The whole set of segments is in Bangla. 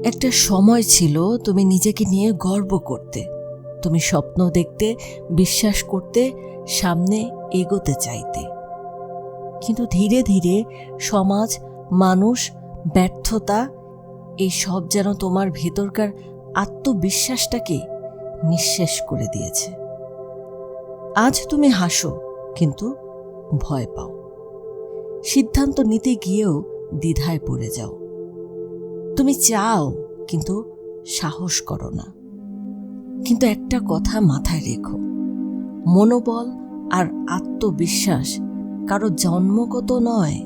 একটা সময় ছিল তুমি নিজেকে নিয়ে গর্ব করতে, তুমি স্বপ্ন দেখতে, বিশ্বাস করতে, সামনে এগোতে চাইতে। কিন্তু ধীরে ধীরে সমাজ, মানুষ, ব্যর্থতা এই সব যেন তোমার ভেতরকার আত্মবিশ্বাসটাকে নিঃশেষ করে দিয়েছে। আজ তুমি হাসো, কিন্তু ভয় পাও। সিদ্ধান্ত নিতে গিয়েও দ্বিধায় পড়ে যাও। তুমি চাও, কিন্তু সাহস করো না। কিন্তু একটা কথা মাথায় রেখো, মনোবল আর আত্মবিশ্বাস কারো জন্মগত নয়।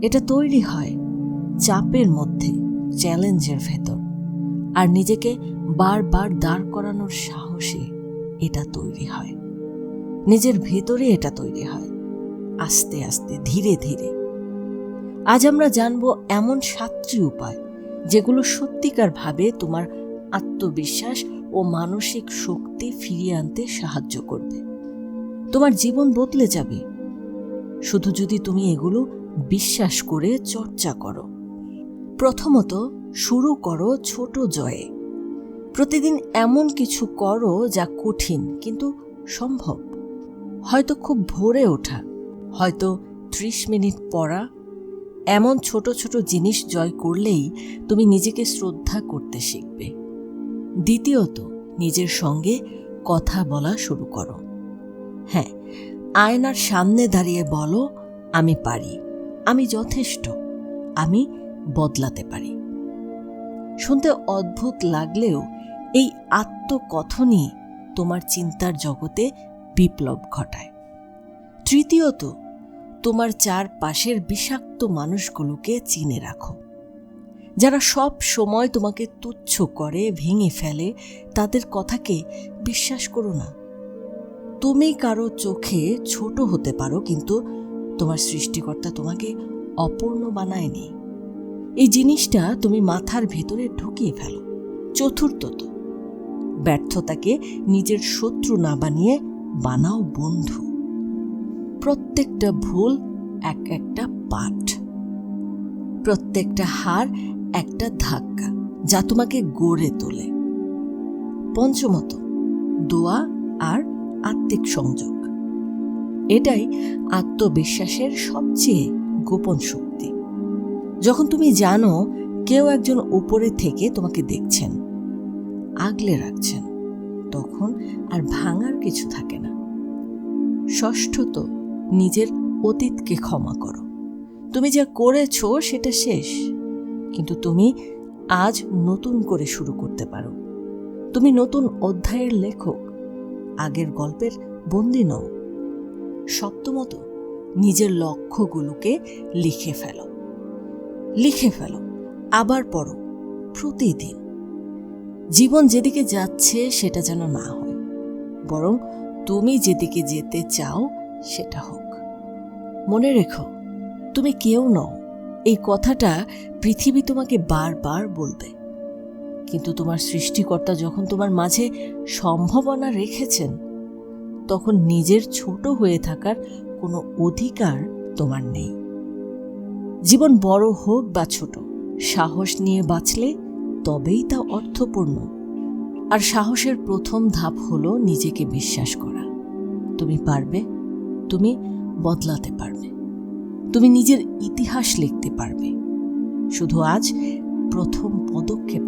এটা তৈরি হয় চাপের মধ্যে, চ্যালেঞ্জের ভেতর, আর নিজেকে বারবার দাঁড় করানোর সাহসে এটা তৈরি হয়। নিজের ভেতরে এটা তৈরি হয় আস্তে আস্তে, ধীরে ধীরে। আজ আমরা জানব এমন 7টি উপায় যেগুলো সত্যিকারভাবে তোমার আত্মবিশ্বাস ও মানসিক শক্তি ফিরিয়ে আনতে সাহায্য করবে। তোমার জীবন বদলে যাবে শুধু যদি তুমি এগুলো বিশ্বাস করে চর্চা করো। প্রথমত, শুরু করো ছোট জয়ে। প্রতিদিন এমন কিছু করো যা কঠিন কিন্তু সম্ভব। হয়তো খুব ভোরে ওঠা, হয়তো 30 মিনিট পড়া। এমন ছোট ছোট জিনিস জয় করলেই তুমি নিজেকে শ্রদ্ধা করতে শিখবে। দ্বিতীয়ত, নিজের সঙ্গে কথা বলা শুরু করো। হ্যাঁ, আয়নার সামনে দাঁড়িয়ে বলো, আমি পারি, আমি যথেষ্ট, আমি বদলাতে পারি। শুনতে অদ্ভুত লাগলেও এই আত্মকথনই তোমার চিন্তার জগতে বিপ্লব ঘটায়। তৃতীয়ত, তোমার চারপাশের বিষাক্ত মানুষগুলোকে চিনে রাখো। যারা সব সময় তোমাকে তুচ্ছ করে, ভেঙে ফেলে, তাদের কথাকে বিশ্বাস করো না। তুমি কারো চোখে ছোট হতে পারো, কিন্তু তোমার সৃষ্টিকর্তা তোমাকে অপূর্ণ বানায়নি। এই জিনিসটা তুমি মাথার ভেতরে ঢুকিয়ে ফেলো। চতুর্থত, ব্যর্থতাকে নিজের শত্রু না বানিয়ে বানাও বন্ধু। প্রত্যেকটা ভুল একটা পাঠ, প্রত্যেকটা হার একটা ধাক্কা যা তোমাকে গড়ে তোলে। পঞ্চমত, দোয়া আর আত্মিক সংযোগ। এটাই আত্মবিশ্বাসের সবচেয়ে গোপন শক্তি। যখন তুমি জানো কেউ একজন উপরে থেকে তোমাকে দেখছেন, আগলে রাখছেন, তখন আর ভাঙার কিছু থাকে না। ষষ্ঠত, নিজের অতীতকে ক্ষমা করো। তুমি যা করেছো সেটা শেষ, কিন্তু তুমি আজ নতুন করে শুরু করতে পারো। তুমি নতুন অধ্যায়ের লেখক, আগের গল্পের বন্দী নও। সপ্তমত, নিজের লক্ষ্যগুলোকে লিখে ফেলো। লিখে ফেলো, আবার পড়ো, প্রতিদিন। জীবন যেদিকে যাচ্ছে সেটা যেন না হয়, বরং তুমি যেদিকে যেতে চাও সেটা হোক। মনে রেখো, তুমি কেউ নও। এই কথাটা পৃথিবী তোমাকে বারবার বলবে, কিন্তু তোমার সৃষ্টিকর্তা যখন তোমার মাঝে সম্ভাবনা রেখেছেন, তখন নিজের ছোট হয়ে থাকার কোনো অধিকার তোমার নেই। জীবন বড় হোক বা ছোট, সাহস নিয়ে বাঁচলে তবেই তা অর্থপূর্ণ। আর সাহসের প্রথম ধাপ হলো নিজেকে বিশ্বাস করা। তুমি পারবে, তুমি বদলাতে পারবে, তুমি নিজের ইতিহাস লিখতে পারবে। শুধু আজ প্রথম পদক্ষেপ